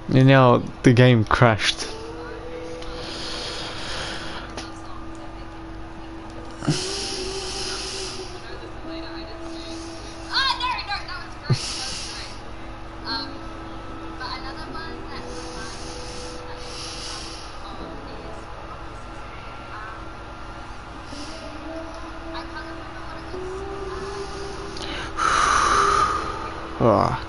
And now the game crashed. Ah.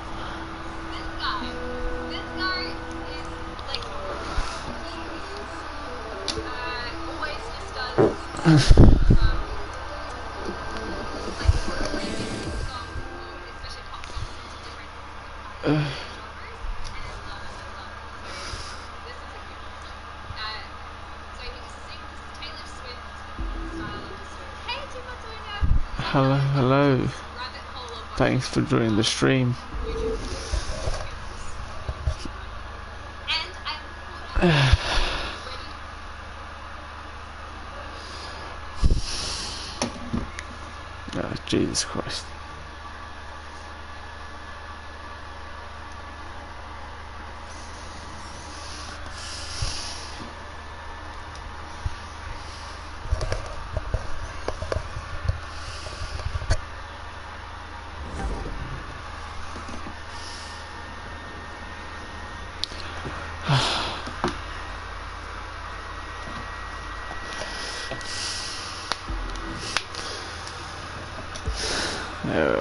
Hello, hello. Thanks for joining the stream. Oh, Jesus Christ.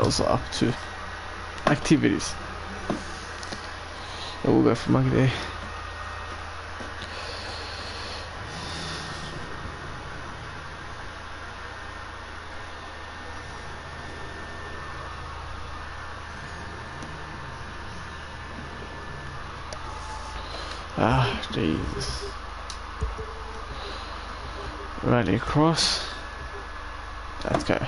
Also up to activities. I will go for my day. Ah, Jesus. Right across. Let's go.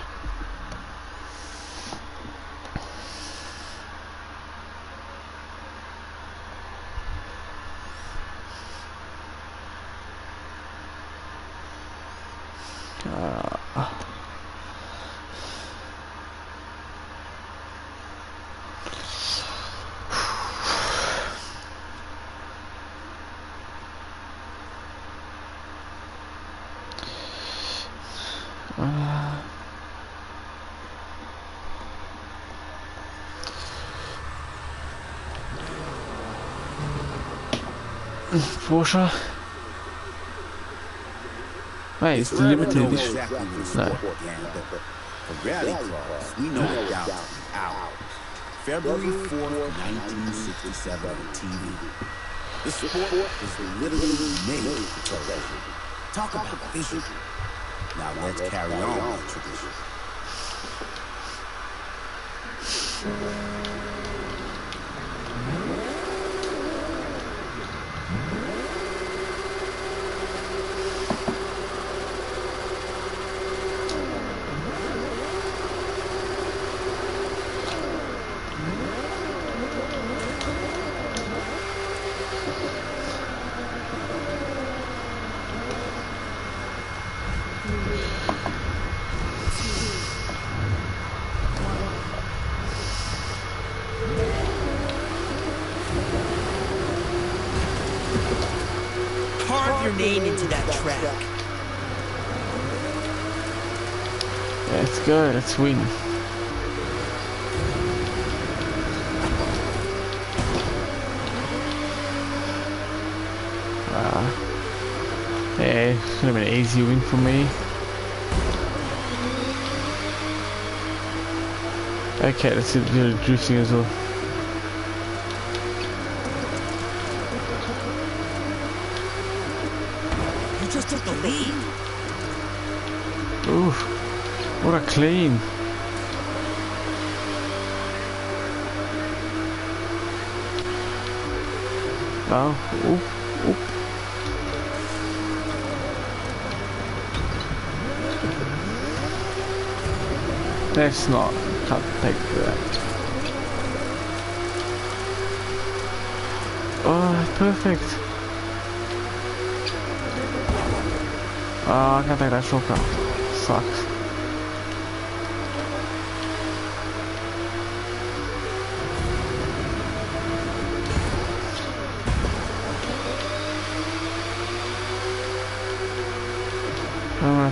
Porsche. Wait, it's the limited edition. No. For Rally Cross, we know it down to the hour. February 4th, 1967 on TV. The sport was literally made for television. Talk about vision. Now let's carry on that tradition. Carve your name into that track. Let's go, let's win. Yeah, it's gonna be an easy win for me. Okay, let's do the drifting as well. You just took the lead. Ooh, what a clean. Oh, oop, oop. Let's not cut take that. Oh, perfect. Oh, I can't take that shortcut. Sucks.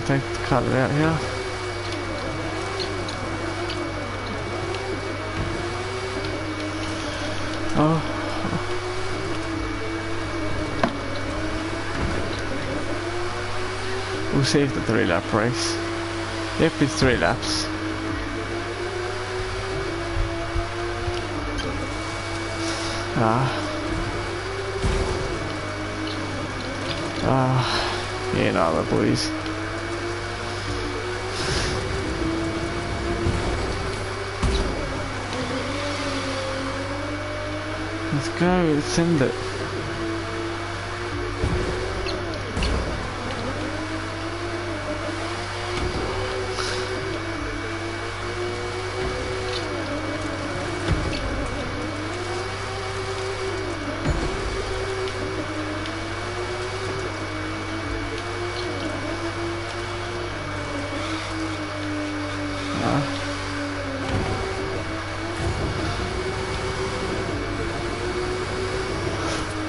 take the cut it out here. Oh. We'll save the 3-lap race. Yep, it's 3 laps. Yeah, no, the boys. Let's go, let's send it.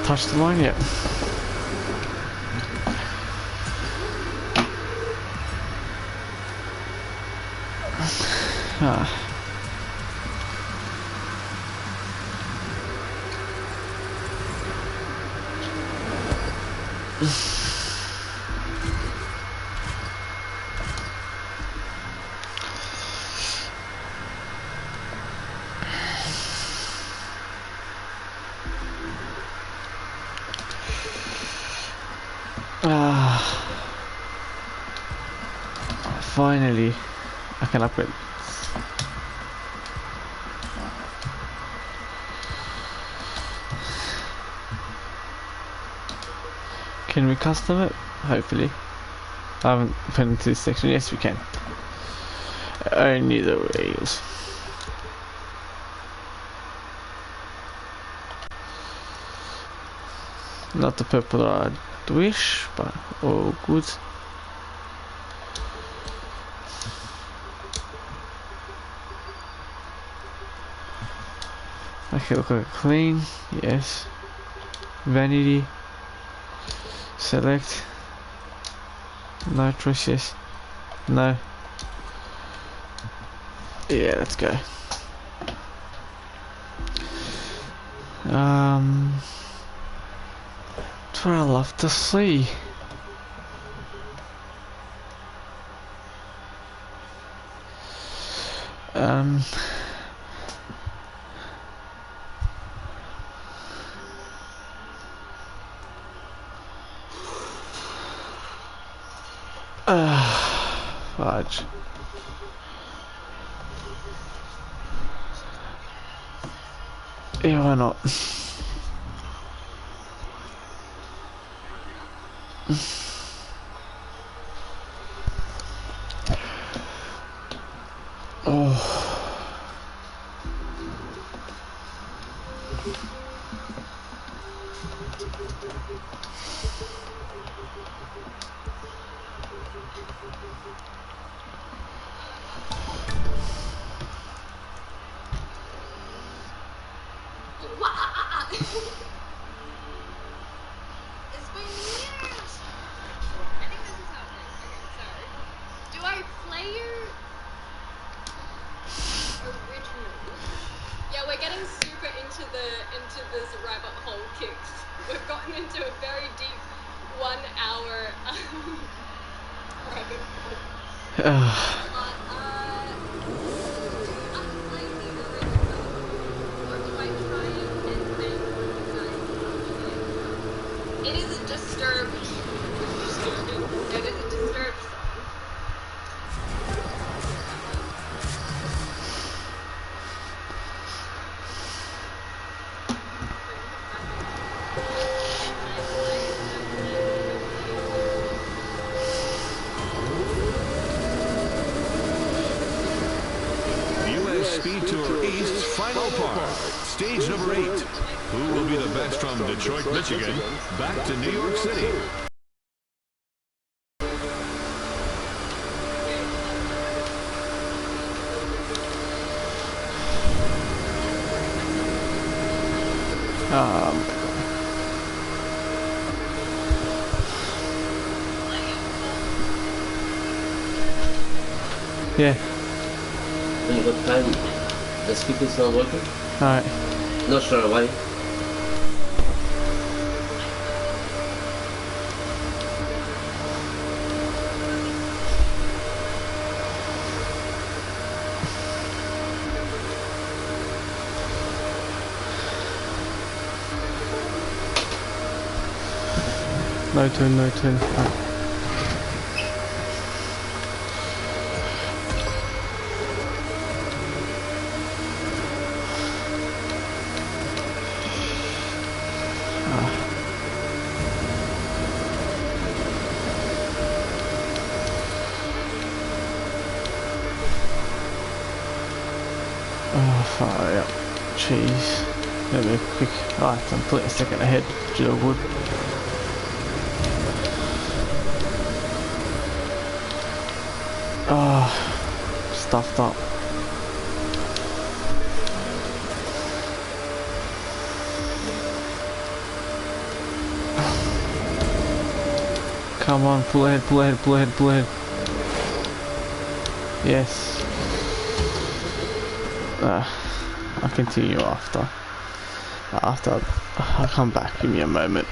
Touch the line yet? Finally, I can upgrade. Can we custom it? Hopefully. I haven't put into this section. Yes, we can. Only the rails. Not the purple I'd wish, but all good. Okay, look like clean, yes. Vanity. Select. Nitrous, yes. No. Yeah, let's go. That's what I love to see. Fudge. Yeah, why not? Oh. Speed Tour East's final part, stage number 8. Who will be the best from Detroit, Michigan, back to New York City? Yeah. When you got time, the speaker's not working? Alright. Not sure why. No turn, no turn. Right. Oh, fire up. Jeez. Let me quick. Alright, I'm putting a second ahead. Jill wood. Oh, stuffed up. Come on, pull ahead, pull ahead, pull ahead, pull ahead. Yes. I'll continue after. I'll come back. Give me a moment.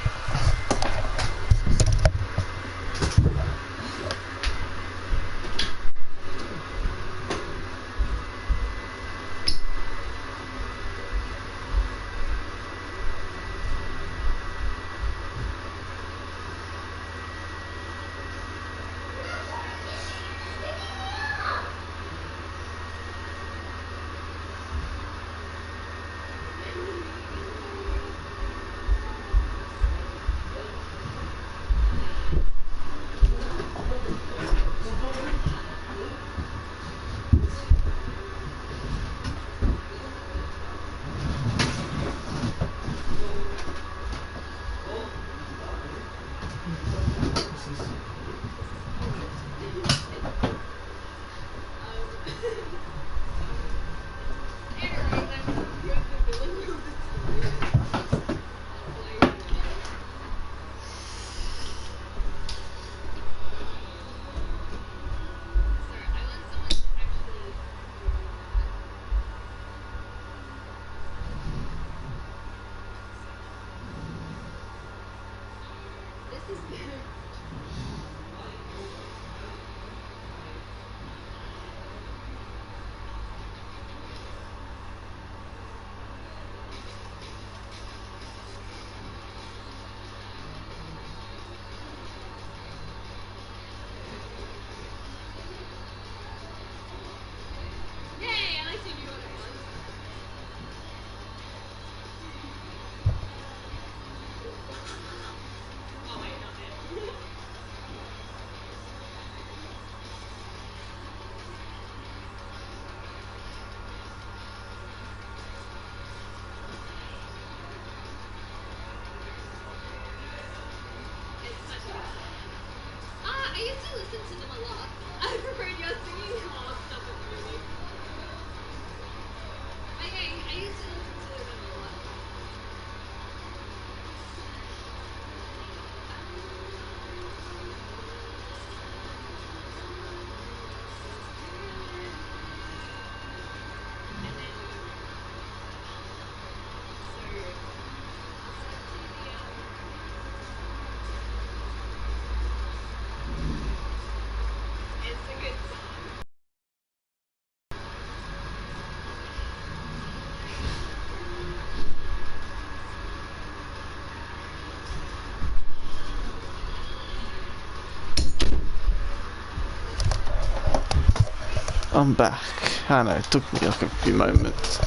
I'm back. I know, it took me like a few moments.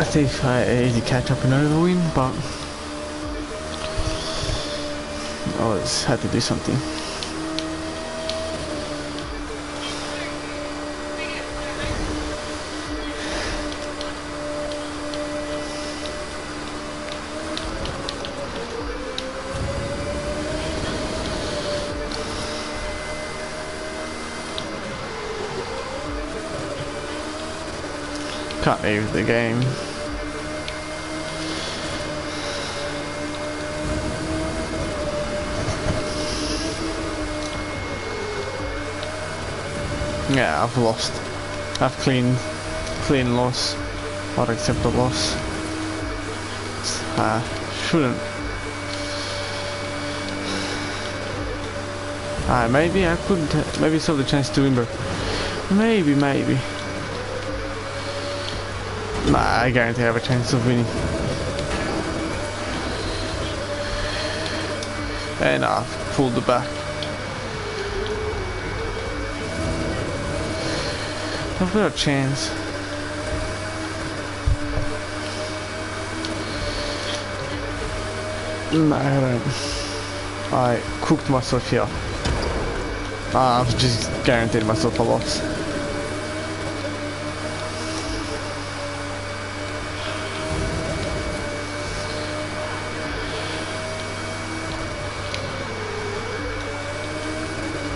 I think I easily catch up and overwin, but I always had to do something. Can't leave the game. Yeah, I've lost. I've clean loss. I'd accept the loss. Shouldn't. Maybe I could. Maybe still have the chance to win, bro. Maybe. Nah, I guarantee I have a chance of winning. And I've pulled it back. I've got a chance. No, I don't. I cooked myself here. I've just guaranteed myself a loss.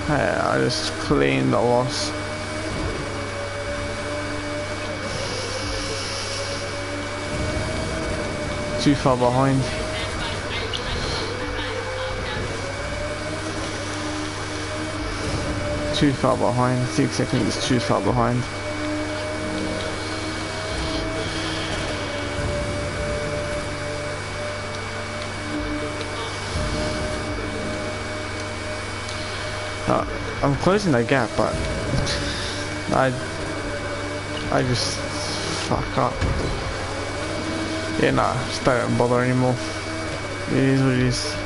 Yeah, I just cleaned the loss. Too far behind. Too far behind. 6 seconds is too far behind. I'm closing the gap, but I just fuck up. Yeah, nah, just don't bother anymore. It is what it is.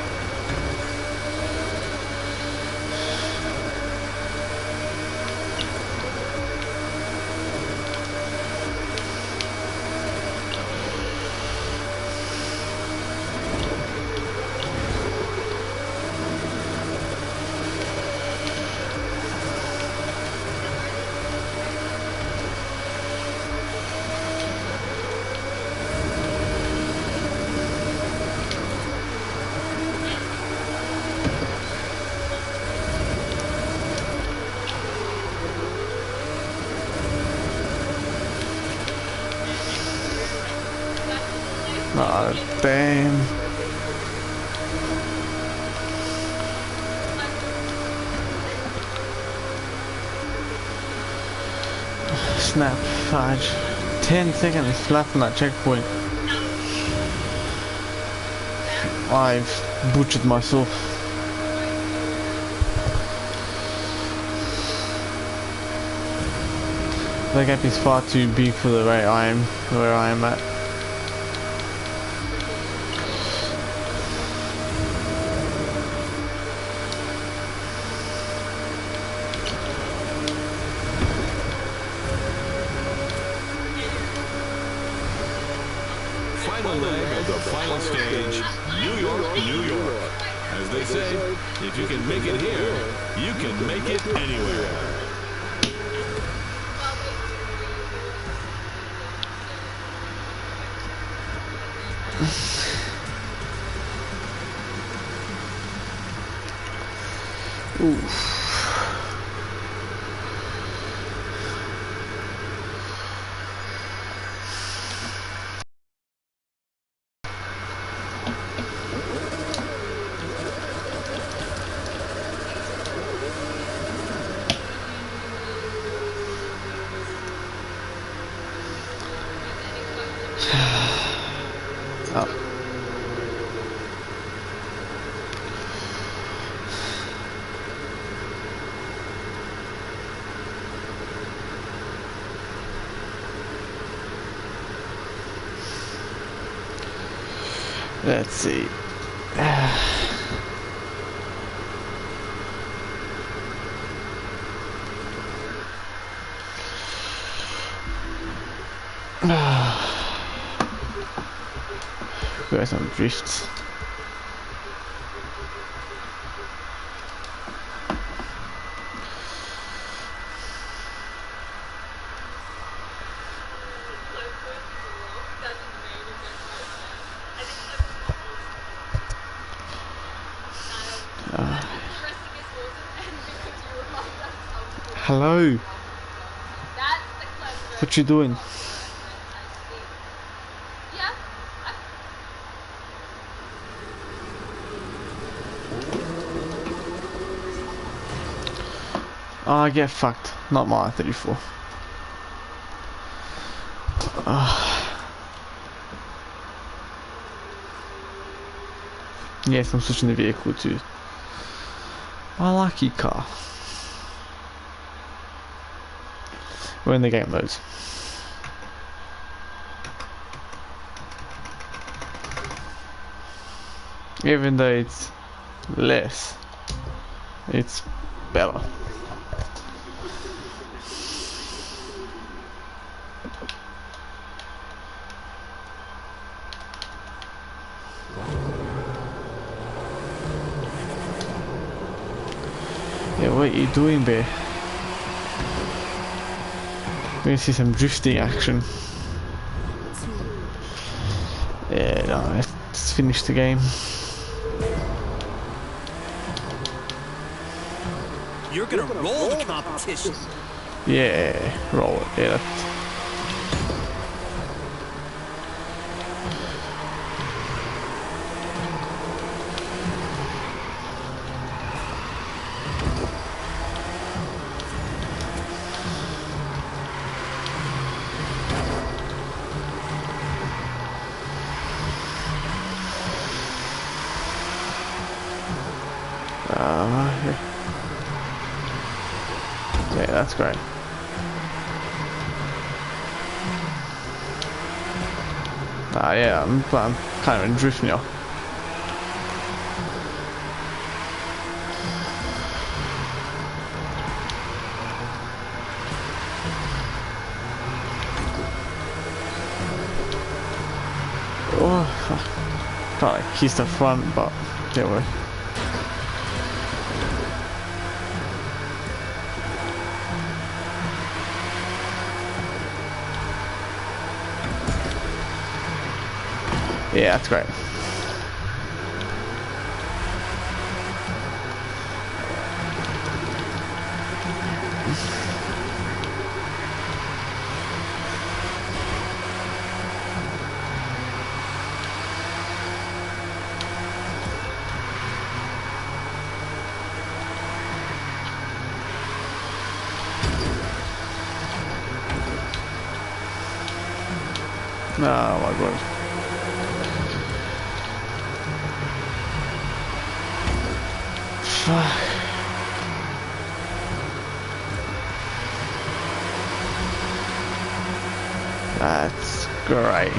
Oh, damn. Snap, fudge. 10 seconds left on that checkpoint. I've butchered myself. The gap is far too big for the way where I am at. Final leg of the final stage, New York, New York. As they say, if you can make it here, you can make it anywhere. Oof. Oh. Let's see. Got some drifts. Hello. What you doing? Oh, get fucked. Not my 34. Yes, I'm switching the vehicle to my lucky car. When the game loads. Even though it's less, it's better. Yeah, what are you doing, bear? We're gonna see some drifting action. Yeah, no, let's finish the game. You're gonna roll the competition. Yeah, roll it. Yeah, yeah, that's great. Yeah, I'm kind of in drift now. Oh, can't like kiss the front, but there we. Yeah, that's great. Oh my god. Fuck. That's great.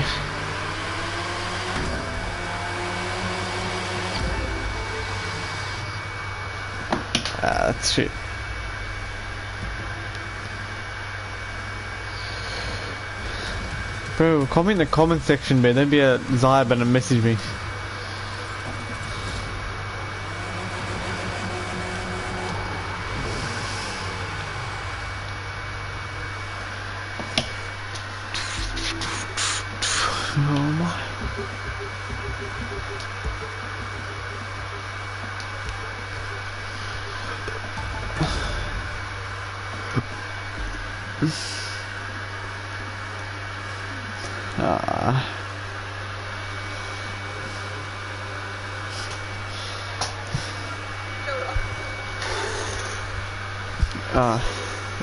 That's shit. Bro, comment in the comment section, man. Don't be a Zyab and message me. Oh my.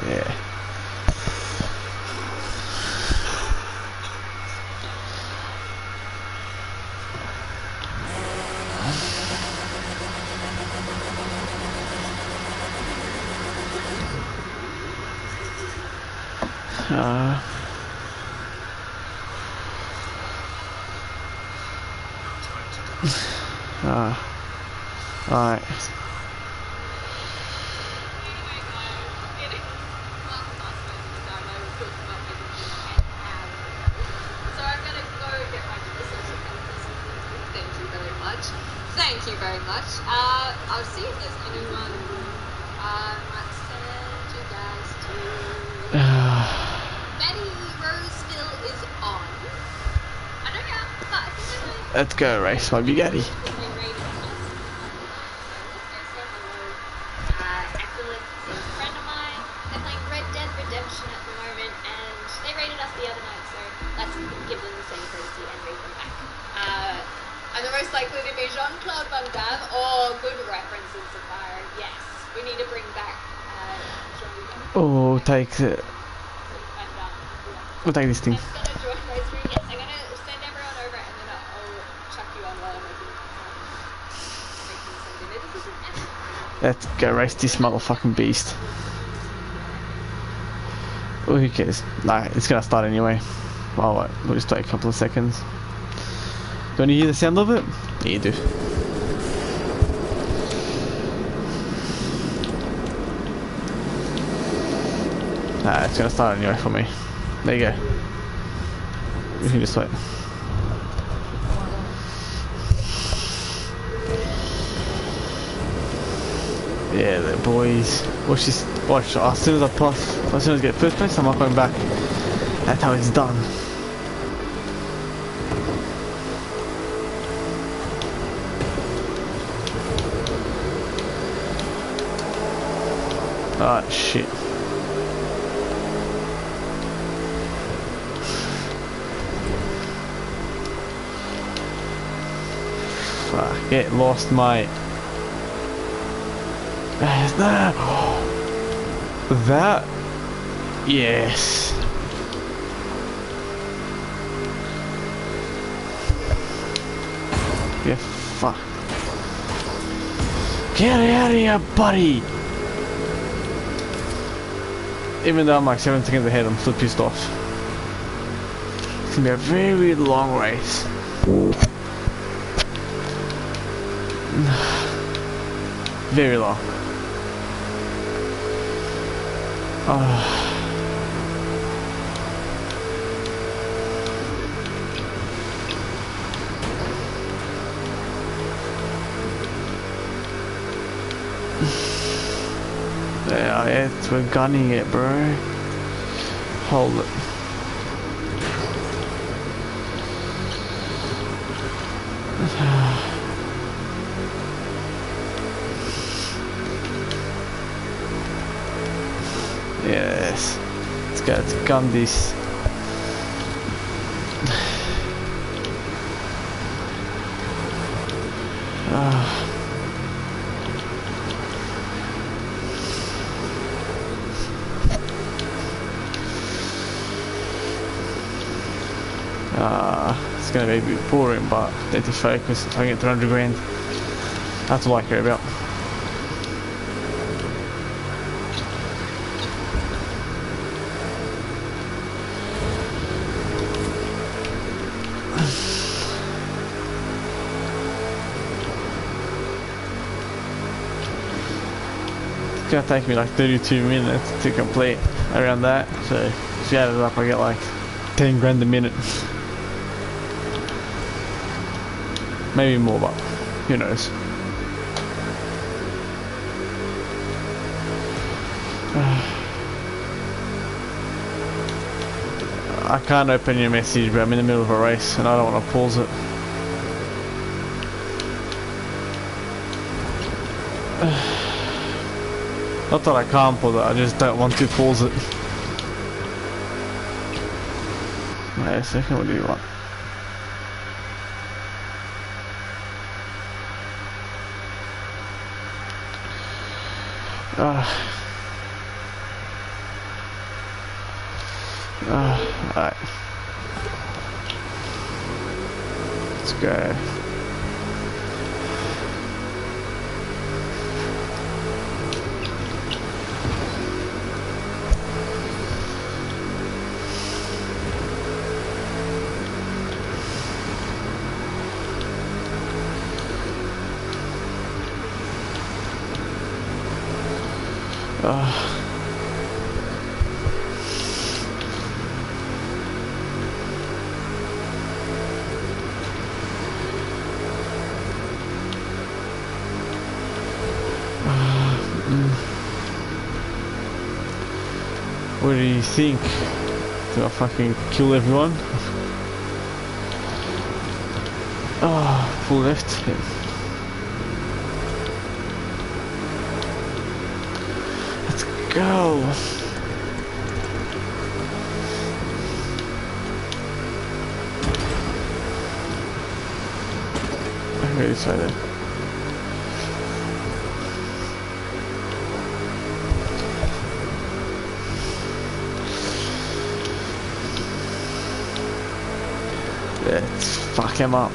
Yeah. Alright. Thank you very much. I'll see if there's anyone. Let's send you guys to. Betty Roseville is on. I don't know, but I think they're doing. Let's go race my Bugatti. Excellent is a friend of mine. They're playing Red Dead Redemption at the moment, and they rated us the other night, so let's give them the same courtesy and rate them back. And the most likely to be Jean-Claude Van Damme. Oh, good reference in Sapphire. Yes, we need to bring back Oh, we'll take the, And we'll take this thing. I'm gonna join those three. Yes, I'm gonna send everyone over and then I'll chuck you on while I'm making some dinner. Let's go race this motherfucking beast. Oh, who cares? Nah, it's gonna start anyway. Oh, wait, we'll just wait a couple of seconds. Don't you hear the sound of it? Yeah, you do. Nah, it's gonna start anyway for me. There you go. You can just wait. Yeah, the boys. Watch this. Watch. As soon as I pass, as soon as I get first place, I'm not going back. That's how it's done. Ah, shit. Fuck, get lost, mate. That, yes. Yeah, fuck. Get out of here, buddy. Even though I'm like 7 seconds ahead, I'm still pissed off. It's gonna be a very long race. Very long. Yeah, we're gunning it, bro. Hold it. Yes. Let's go. Let's gun this. It's gonna be a bit boring, but I need to focus if I get 300 grand. That's all I care about. It's gonna take me like 32 minutes to complete around that, so if you add it up I get like 10 grand a minute. Maybe more, but who knows. I can't open your message, but I'm in the middle of a race and I don't want to pause it. Not that I can't pause it, I just don't want to pause it. Wait a second, what do you want? Alright. Let's go. What do you think? Do I fucking kill everyone? Oh, full left. Yeah. Let's go. I'm really excited. came up.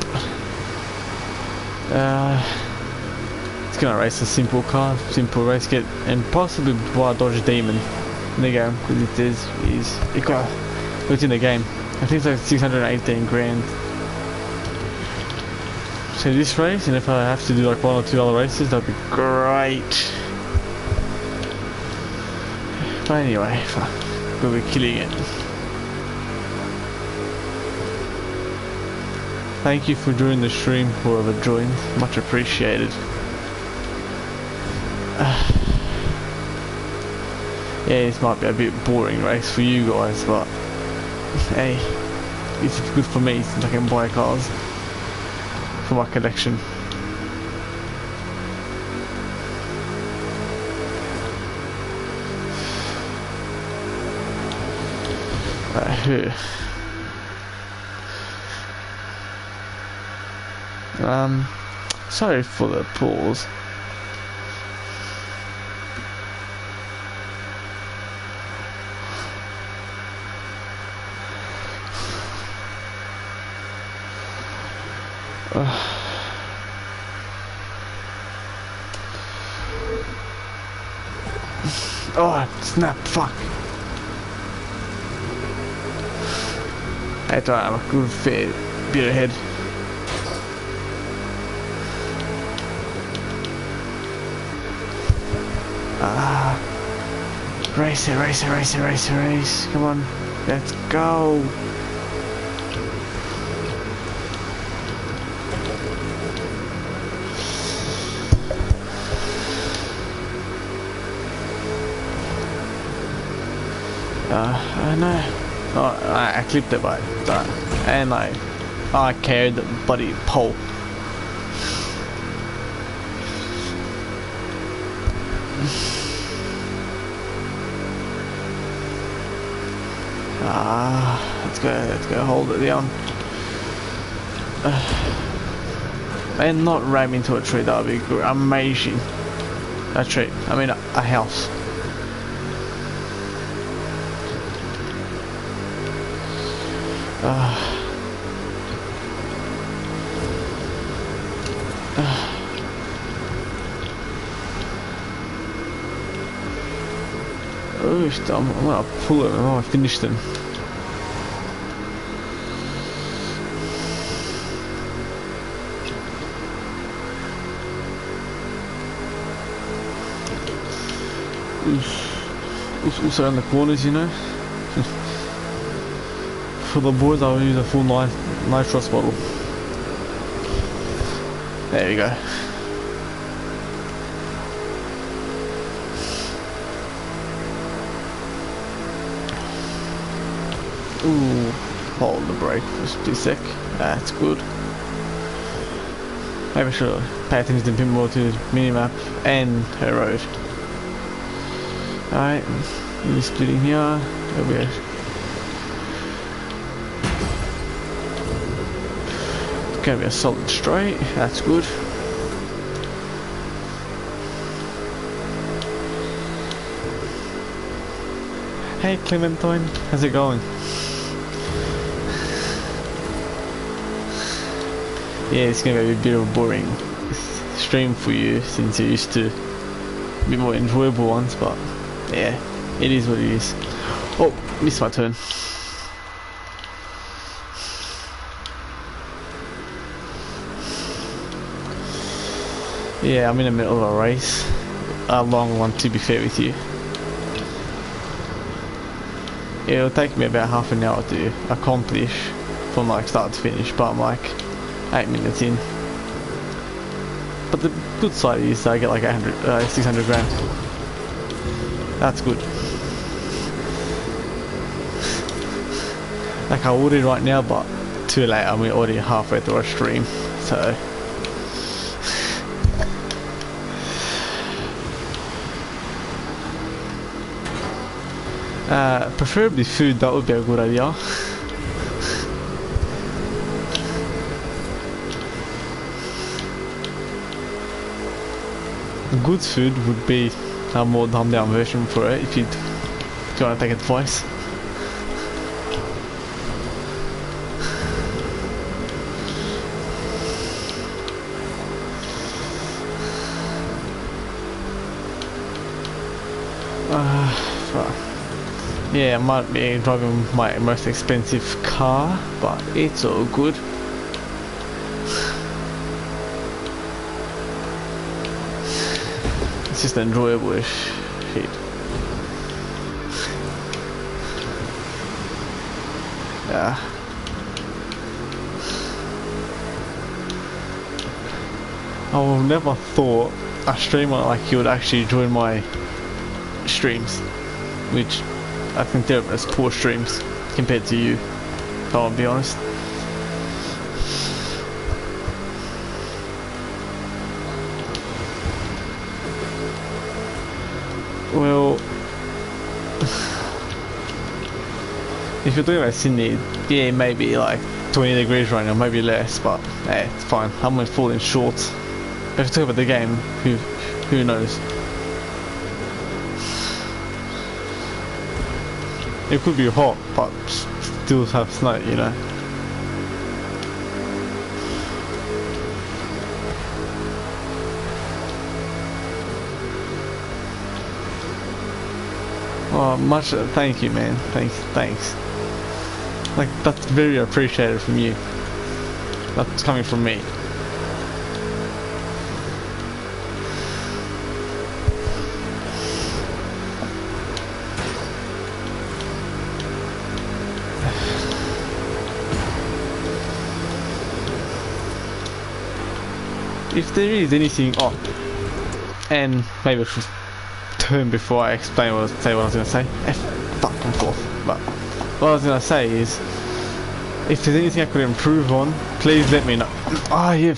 It's gonna race a simple car, simple race kit, and possibly buy a Dodge Demon in the game, because it got in the game. I think it's like 618 grand. So this race, and if I have to do like 1 or 2 other races, that'd be great. But anyway, fuck, we'll be killing it. Thank you for joining the stream, whoever joined, much appreciated. Yeah, this might be a bit boring race for you guys, but hey, it's good for me since I can buy cars for my collection. Sorry for the pause. Oh, snap, fuck. That's alright, I'm a good fair bit ahead. Race it, race it, race it, race it, race. Come on, let's go. I know. Oh, I clipped it by that, and I carried the bloody pole. Let's go hold it down. And not ram into a tree, that would be good. Amazing. A tree, I mean a house. Oh, I'm gonna pull it and I finish them. Also in the corners, you know. For the boys, I'll use a full nitrous bottle. There you go. Ooh, hold the brake for a sec. That's good. Maybe I should pay attention a bit more to the minimap and her road. Alright, we're splitting here. There we go. It's gonna be a solid straight. That's good. Hey Clementine, how's it going? Yeah, it's gonna be a bit of a boring stream for you since you're used to a bit more enjoyable ones, but yeah, it is what it is. Oh, missed my turn. Yeah, I'm in the middle of a race. A long one, to be fair with you. It'll take me about half an hour to accomplish from like start to finish, but I'm like 8 minutes in. But the good side is I get like 600 grand. That's good. Like I would right now, but too late. I'm already halfway through a stream, so. Preferably food, that would be a good idea. Good food would be a more dumbed down version for it if you want to take it twice. Yeah, I might be driving my most expensive car, but it's all good. It's just enjoyable as shit. Yeah. I would have never thought a streamer like you would actually join my streams, which I consider as poor streams compared to you, if I'll be honest. Well, if you're talking about Sydney, yeah, maybe like 20 degrees right now, maybe less, but hey, it's fine. I'm only falling short. If you talk about the game, who knows? It could be hot, but still have snow, you know. Oh, thank you, man. Thanks. Like, that's very appreciated from you. That's coming from me. If there is anything, and maybe I should turn before I explain what I was going to say. Back and forth. But what I was going to say is, if there's anything I could improve on, please let me know. Yeah.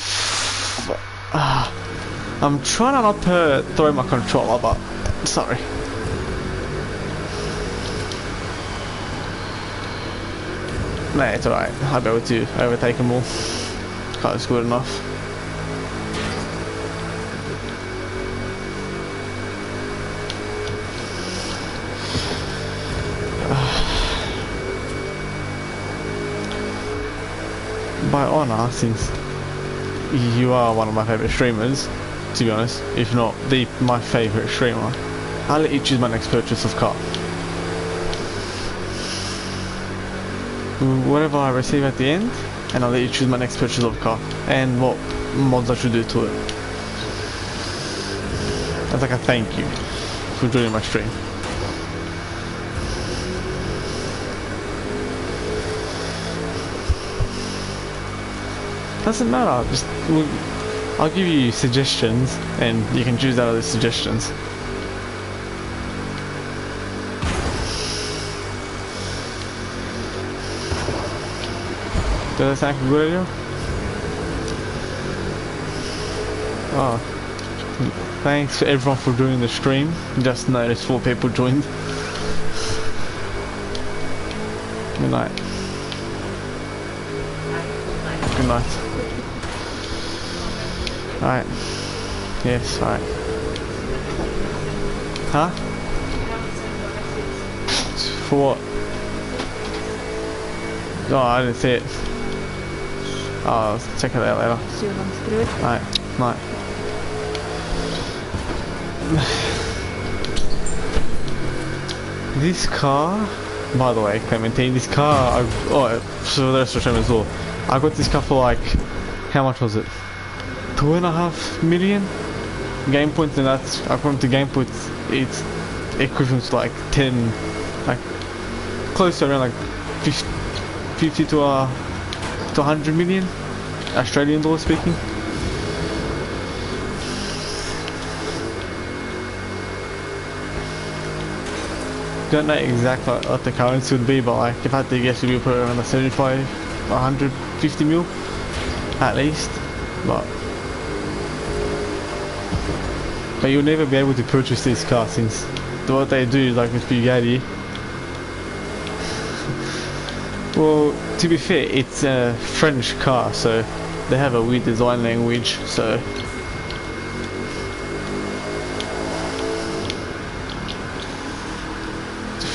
I'm trying not to throw my controller, but sorry. Nah, it's alright. I'll be able to overtake them all. Car's good enough. By honour, since you are one of my favourite streamers, to be honest, if not my favourite streamer, I'll let you choose my next purchase of car. Whatever I receive at the end, and I'll let you choose my next purchase of car, and what mods I should do to it. That's like a thank you for joining my stream. Doesn't matter, just I'll give you suggestions and you can choose out of the suggestions. Does that sound good idea? Oh, thanks to everyone for doing the stream. Just noticed 4 people joined. Good night. Good night. Alright. Yes, alright. Huh? For what? Oh, I didn't see it. Oh, I'll check it out later. Alright, night. This car, by the way, Clementine, this car, so the rest of the time as well. I got this car for like, how much was it? 2.5 million game points, and that's according to game points. It's equivalent to like 10, like close to around like 50 to 100 million Australian dollars speaking. Don't know exactly what the currency would be, but like if I had to guess, we would put it around the 75, 150 mil at least. But you'll never be able to purchase this car, since what they do, like with Bugatti. Well, to be fair, it's a French car, so they have a weird design language, so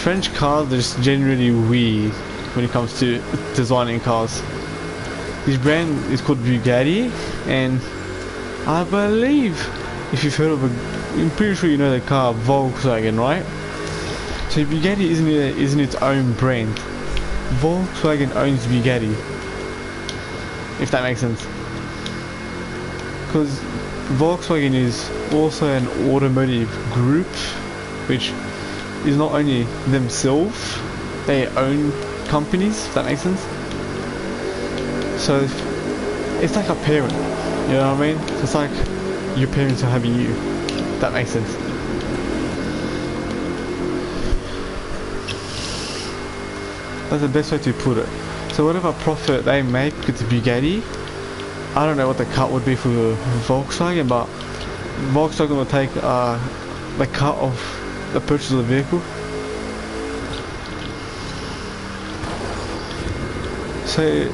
French cars are just generally weird when it comes to designing cars. This brand is called Bugatti, and I believe, if you've heard of I'm pretty sure you know the car Volkswagen, right? So Bugatti isn't its own brand. Volkswagen owns Bugatti. If that makes sense. Because Volkswagen is also an automotive group, which is not only themselves, they own companies, if that makes sense. So it's like a parent, you know what I mean? It's like your parents are having you, if that makes sense. That's the best way to put it. So whatever profit they make with Bugatti, I don't know what the cut would be for Volkswagen, but Volkswagen will take the cut of the purchase of the vehicle. So,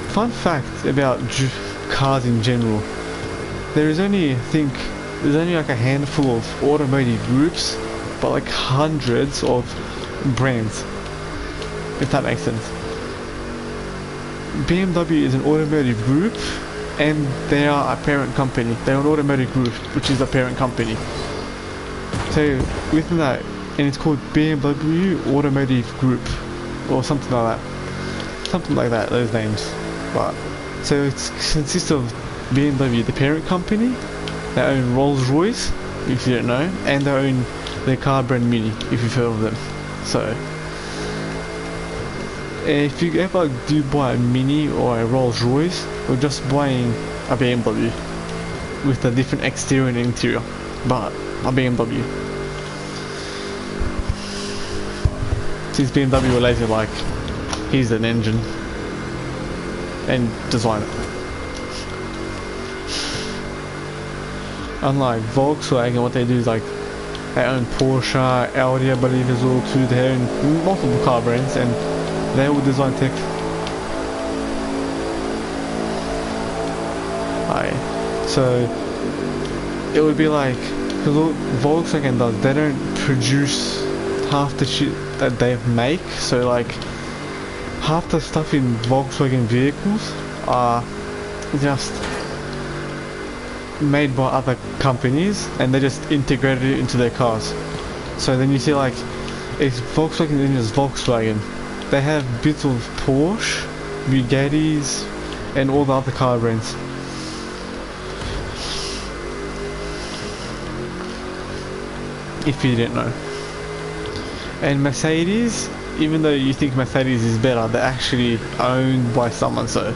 fun fact about cars in general. There's only like a handful of automotive groups, but like hundreds of brands. If that makes sense. BMW is an automotive group, and they are a parent company. They're an automotive group, which is a parent company. So within that, and it's called BMW Automotive Group, or something like that. Those names. But so it consists of BMW, the parent company. They own Rolls-Royce, if you don't know, and they own their car brand Mini, if you've heard of them. So if you ever do buy a Mini or a Rolls-Royce, you're just buying a BMW with a different exterior and interior, but a BMW. Since BMW were lazy, like, here's an engine and design it. Unlike Volkswagen, what they do is like they own Porsche, Audi, I believe as well too. They own multiple car brands and they will design tech. So it would be like, because what Volkswagen does, they don't produce half the shit that they make. So like half the stuff in Volkswagen vehicles are just made by other companies and they just integrated it into their cars. So then you see like, it's Volkswagen and it's Volkswagen. They have bits of Porsche, Bugattis, and all the other car brands. If you didn't know. And Mercedes, even though you think Mercedes is better, they're actually owned by someone, so.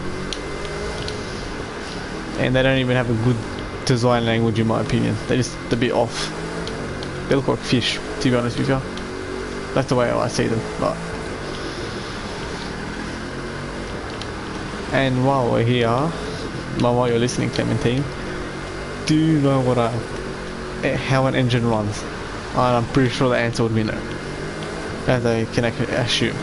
And they don't even have a good design language in my opinion. They're just a bit off. They look like fish, to be honest with you. That's the way I see them. But. And while we're here, while you're listening, Clementine, do you know what how an engine runs? And I'm pretty sure the answer would be no, as I can assume.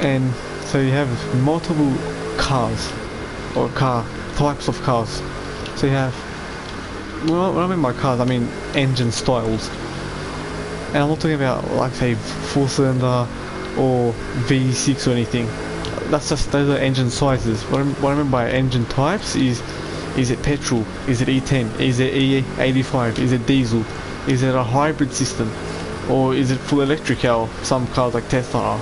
And so you have multiple cars, or types of cars. So you have, well, when I mean by cars, I mean engine styles. And I'm not talking about like say 4-cylinder or V6 or anything. That's just, those are engine sizes. What I mean by engine types is it petrol? Is it E10? Is it E85? Is it diesel? Is it a hybrid system? Or is it full electric, how some cars like Tesla are?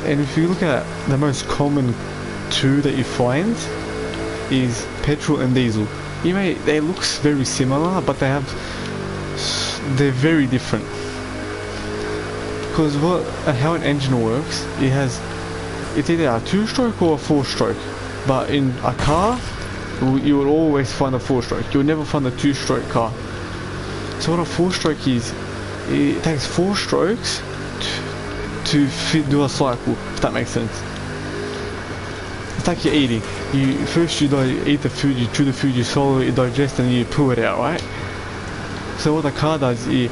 And if you look at the most common two that you find is petrol and diesel. They look very similar, but they're very different. Because how an engine works, it's either a 2-stroke or a 4-stroke. But in a car, you will always find a 4-stroke. You'll never find a 2-stroke car. So what a 4-stroke is, it takes 4 strokes to do a cycle, if that makes sense. It's like you're eating. First you eat the food, you chew the food, you swallow it, you digest, and you poo it out, right? So what a car does is,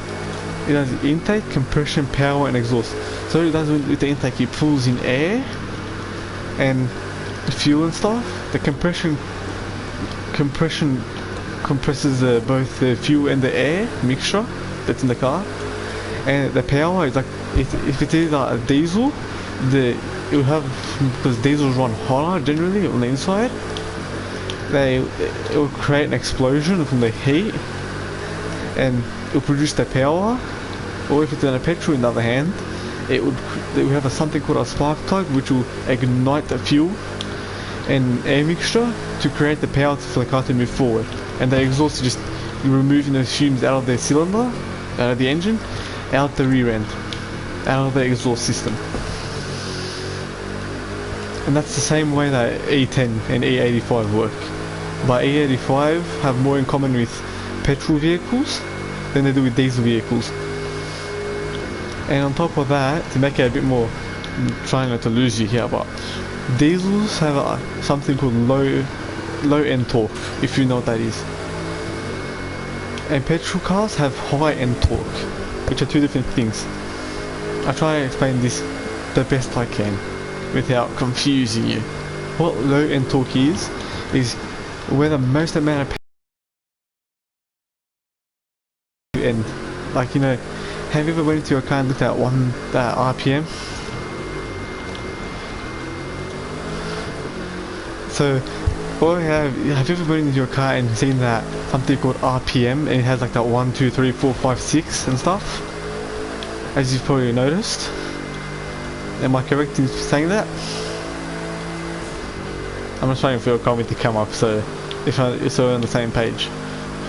it does intake, compression, power, and exhaust. So what it does with the intake, it pulls in air and fuel and stuff. The compression compresses both the fuel and the air mixture that's in the car. And the power is like, if it is a diesel, it will have, because diesels run hotter generally on the inside, it will create an explosion from the heat. and it will produce the power. Or if it's in a petrol, on the other hand, it would have something called a spark plug, which will ignite the fuel and air mixture to create the power for the car to move forward. And the exhaust is just removing those fumes out of the cylinder, out of the engine, out the rear end, out of the exhaust system. And that's the same way that E10 and E85 work. But E85 have more in common with petrol vehicles than they do with diesel vehicles. And on top of that, to make it a bit more, I'm trying not to lose you here, but diesels have something called low end torque, if you know what that is. And petrol cars have high end torque, which are two different things. I try to explain this the best I can without confusing you. What low end torque is where the most amount of power end. Like, you know, have you ever went into your car and looked at that RPM? So, or have you ever went into your car and seen that something called RPM, and it has like that 1, 2, 3, 4, 5, 6 and stuff? As you've probably noticed. Am I correct in saying that? I'm just waiting for your comment to come up, so so we're on the same page.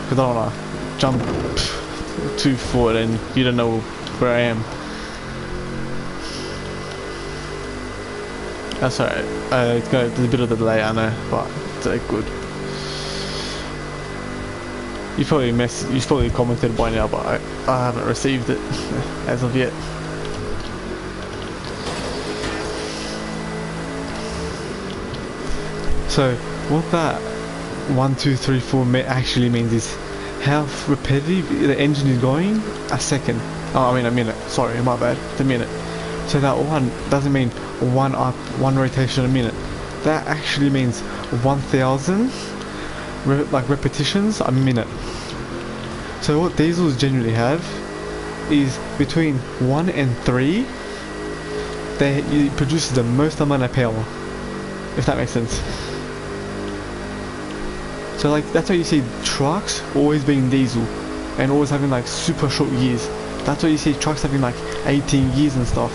Because I don't want to jump too forward and you don't know where I am. That's alright. There's a bit of a delay, I know, but it's good. You've probably commented by now, but I haven't received it as of yet. So what that 1, 2, 3, 4 actually means is how repetitive the engine is going a second. Oh, I mean a minute. Sorry, my bad. It's a minute. So that one doesn't mean one rotation a minute. That actually means 1,000 repetitions a minute. So what diesels generally have is between 1 and 3. It produces the most amount of power, if that makes sense. So like that's why you see trucks always being diesel and always having like super short years. That's why you see trucks having like 18 years and stuff.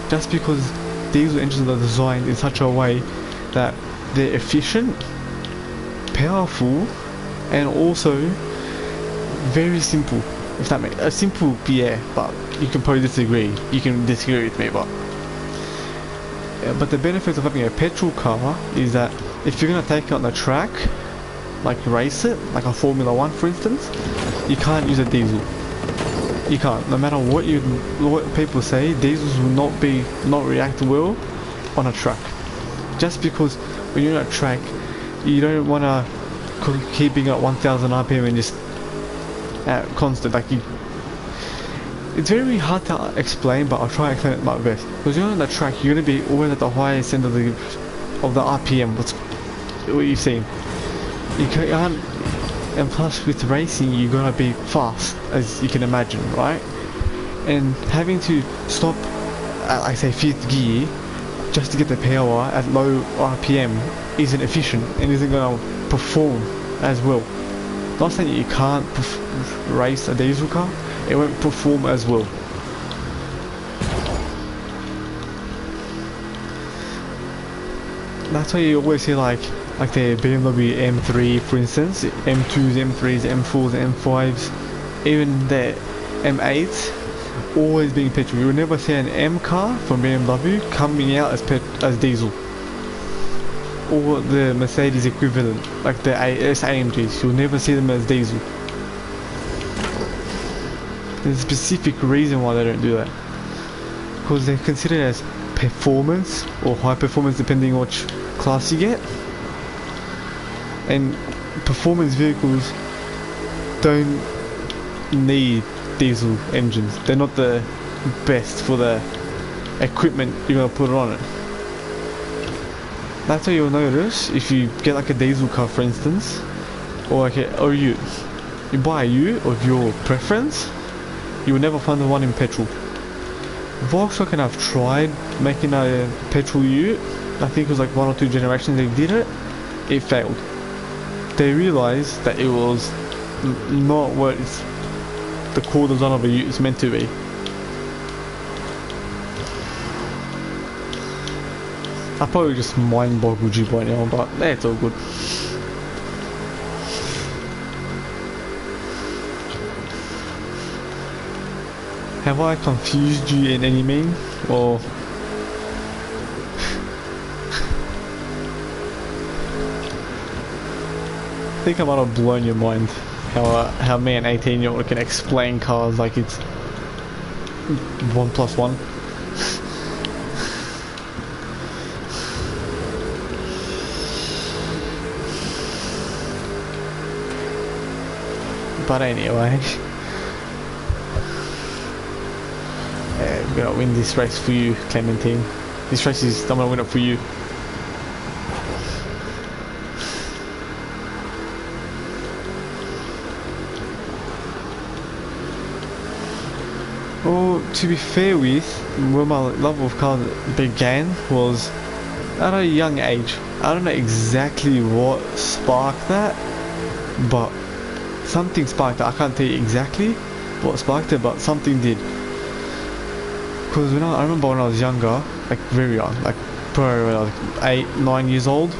Just because diesel engines are designed in such a way that they're efficient, powerful, and also very simple. If that makes simple, yeah, but you can probably disagree. You can disagree with me, but the benefit of having a petrol car is that if you're gonna take it on the track, like race it, like a Formula 1 for instance, you can't use a diesel. You can't. No matter what people say, diesels will not react well on a track. Just because when you're on a track, you don't want to keep being at 1,000 RPM and just constant. Like it's very hard to explain, but I'll try to explain it my best. Because you're on the track, you're gonna be always at the highest end of the RPM. What you've seen. You can't, and plus with racing you gotta be fast, as you can imagine, right? And having to stop at, I say, 5th gear just to get the power at low RPM isn't efficient and isn't gonna perform as well. Not saying that you can't race a diesel car, it won't perform as well. That's why you always see like the BMW M3 for instance, M2s, M3s, M4s, M5s, even the M8s, always being petrol. You will never see an M car from BMW coming out as diesel. Or the Mercedes equivalent, like the AMGs, you'll never see them as diesel. There's a specific reason why they don't do that. Because they're considered as performance or high performance depending on which class you get. And performance vehicles don't need diesel engines. They're not the best for the equipment you're going to put on it. That's why you'll notice if you get like a diesel car for instance, or you buy a ute of your preference, you will never find the one in petrol. Volkswagen have tried making a petrol ute. I think it was like 1 or 2 generations they did it. It failed. They realized that it was not what the core design of a Ute is meant to be. I probably just mind boggled you by now, but it's all good. Have I confused you in any mean, or? I think I might have blown your mind how me an 18-year-old can explain cars like it's 1 + 1. But anyway, we're gonna win this race for you, Clementine. This race is, I'm gonna win it for you. Well, to be fair with, where my love of cars began was at a young age. I don't know exactly what sparked that, but something sparked it. I can't tell you exactly what sparked it, but something did. Because I remember when I was younger, like very young, like probably when I was 8, 9 years old,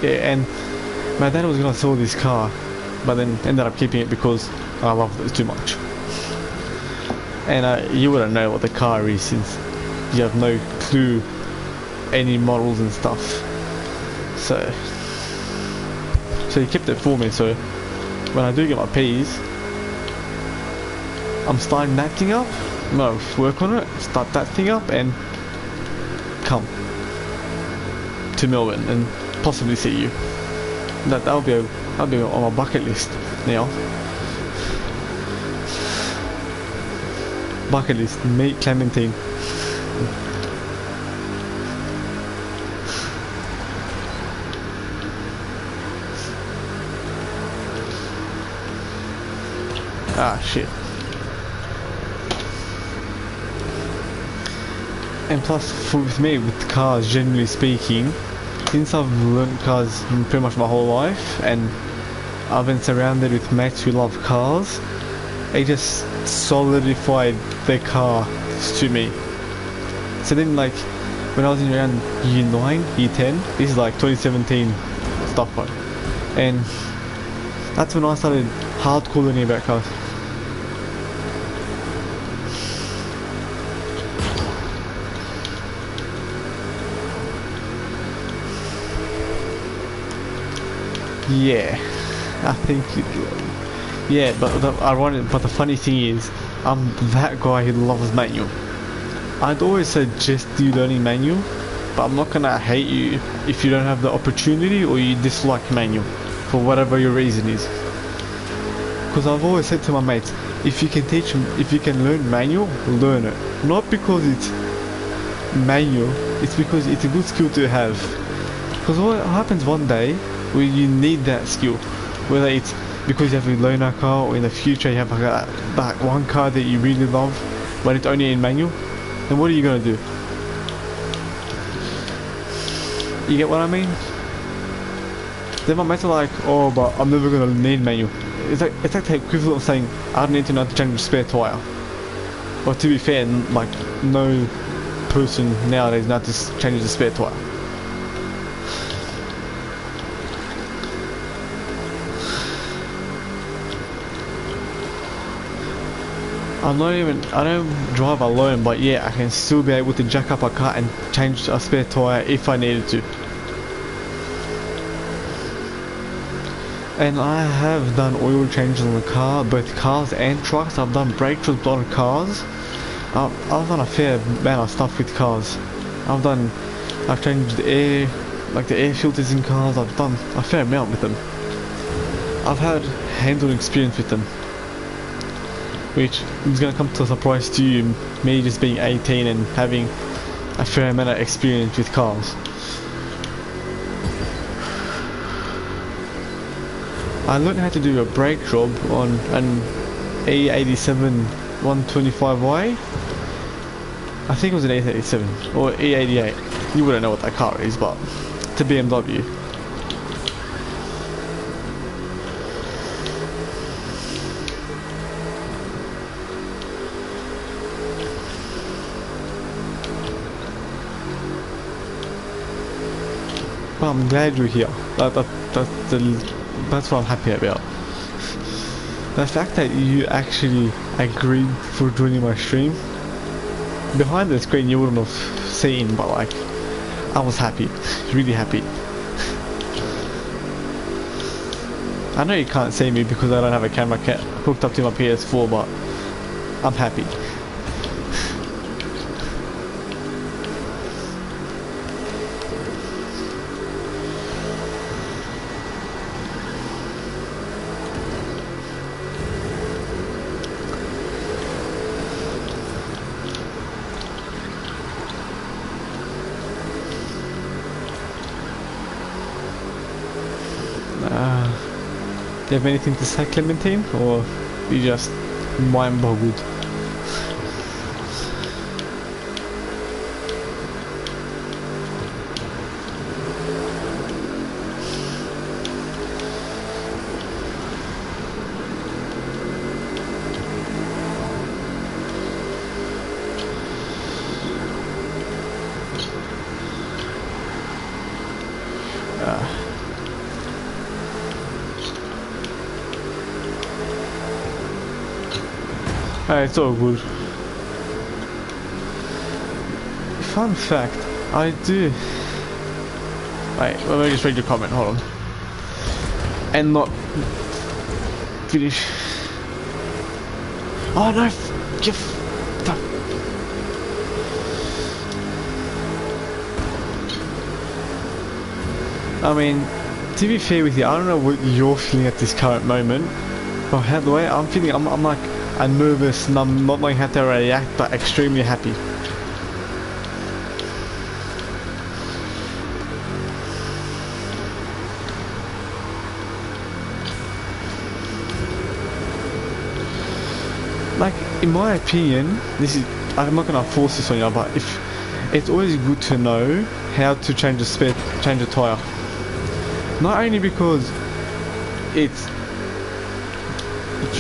yeah, and my dad was gonna sell this car, but then ended up keeping it because I loved it too much. And you wouldn't know what the car is since you have no clue any models and stuff. So he kept it for me. So when I do get my P's, I'm starting that thing up. No, work on it, start that thing up, and come to Melbourne and possibly see you. That'll be on my bucket list now. Bucket list, meet Clementine. Ah, shit. And plus, with me, with cars, generally speaking, since I've learned cars pretty much my whole life, and I've been surrounded with mates who love cars, it just solidified the car to me. So then, like, when I was in around year 9, year 10, this is like 2017 stuff, right? And that's when I started hardcore learning about cars. Yeah, I think you do. Yeah, but the funny thing is, I'm that guy who loves manual. I'd always suggest you learning manual, but I'm not gonna hate you if you don't have the opportunity or you dislike manual for whatever your reason is. Because I've always said to my mates, if you can learn manual, learn it. Not because it's manual, it's because it's a good skill to have. Because what happens one day when you need that skill, whether it's because you have a loaner car or in the future you have like one car that you really love but it's only in manual, then what are you going to do? You get what I mean? Then my mates are like, oh, but I'm never going to need manual. It's like the equivalent of saying I don't need to know how to change a spare tyre. Or to be fair, like no person nowadays knows how to change a spare tyre. I don't drive alone, but yeah, I can still be able to jack up a car and change a spare tyre if I needed to. And I have done oil changes on the car, both cars and trucks. I've done brake jobs on cars. I've done a fair amount of stuff with cars. I've changed the air filters in cars. I've done a fair amount with them. I've had hands-on experience with them, which is going to come to a surprise to you, me just being 18 and having a fair amount of experience with cars. I learned how to do a brake job on an E87 125Y. I think it was an E87 or E88. You wouldn't know what that car is, but it's a BMW. But I'm glad you're here. That's what I'm happy about. The fact that you actually agreed for joining my stream. Behind the screen you wouldn't have seen, but like, I was happy. Really happy. I know you can't see me because I don't have a camera hooked up to my PS4, but I'm happy. Do you have anything to say, Clementine, or you just mind boggled? It's all good. Fun fact, I do... Wait, let me just read your comment, hold on. And not... finish. Oh no! I mean, to be fair with you, I don't know what you're feeling at this current moment. But the way I'm feeling, I'm like... I'm nervous and I'm not knowing how to react, but extremely happy. Like, in my opinion, this is, I'm not gonna force this on you, but if it's always good to know how to change a tire. Not only because it's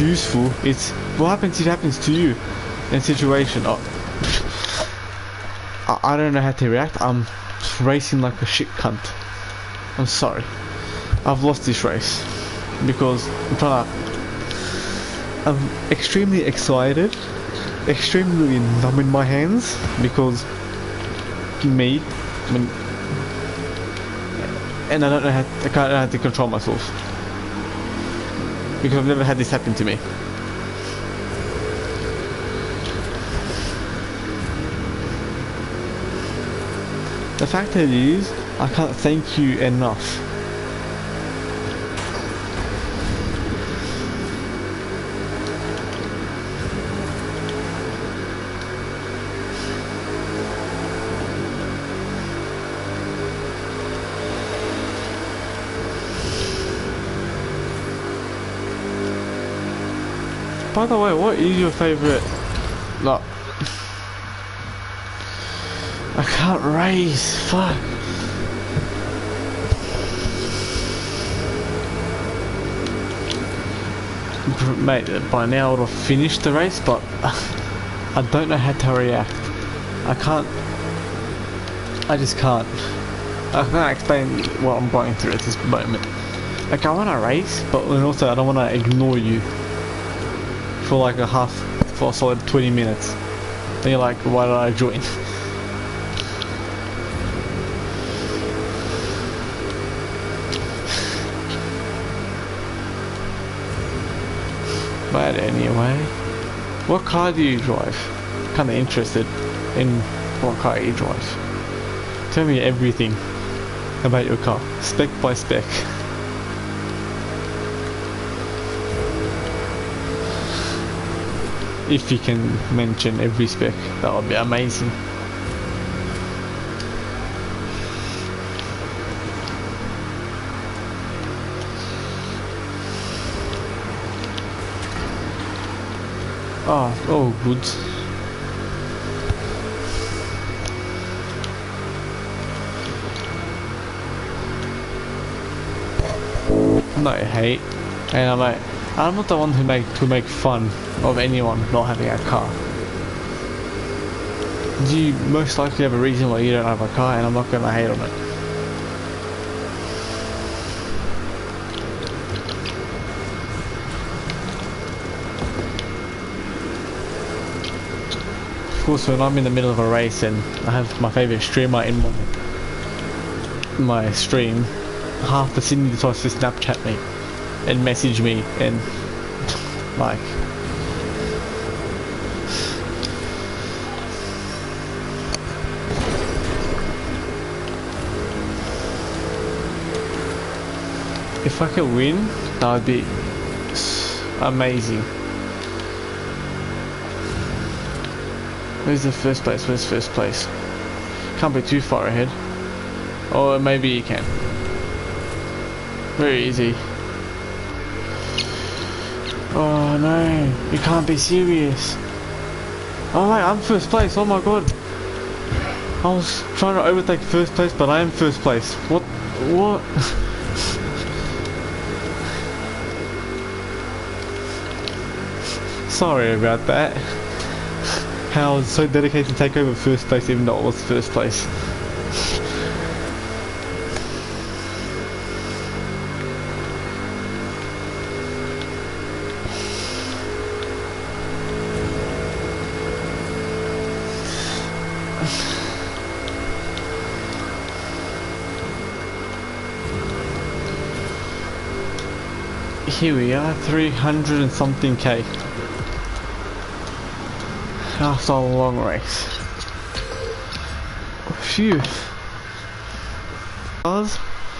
useful, it's what happens if it happens to you in a situation. I don't know how to react. I'm racing like a shit cunt. I'm sorry. I've lost this race because I'm extremely excited, extremely numb in my hands because and I don't know how I can't know how to control myself because I've never had this happen to me. The fact that it is, I can't thank you enough. By the way, what is your favourite, like, I can't race, fuck. Mate, by now I would have finished the race, but I don't know how to react. I just can't. I can't explain what I'm going through at this moment. Like, I want to race, but also I don't want to ignore you for like for a solid 20 minutes. And you're like, why did I join? But anyway, what car do you drive? Kinda interested in what car you drive. Tell me everything about your car, spec by spec. If you can mention every spec, that would be amazing. Oh, good. No hate, and I'm not the one who make fun of anyone not having a car. You most likely have a reason why you don't have a car, and I'm not gonna hate on it. course, when I'm in the middle of a race and I have my favourite streamer in my stream, half the Sydney decides to Snapchat me and message me and like. If I could win, that would be amazing. Where's the first place? Where's first place? Can't be too far ahead. Or maybe you can. Very easy. Oh no, you can't be serious. Oh wait, I'm first place, oh my god. I was trying to overtake first place, but I am first place. What? Sorry about that. How I was so dedicated to take over first place even though it was first place. Here we are, 300 and something K. After a long race. Phew.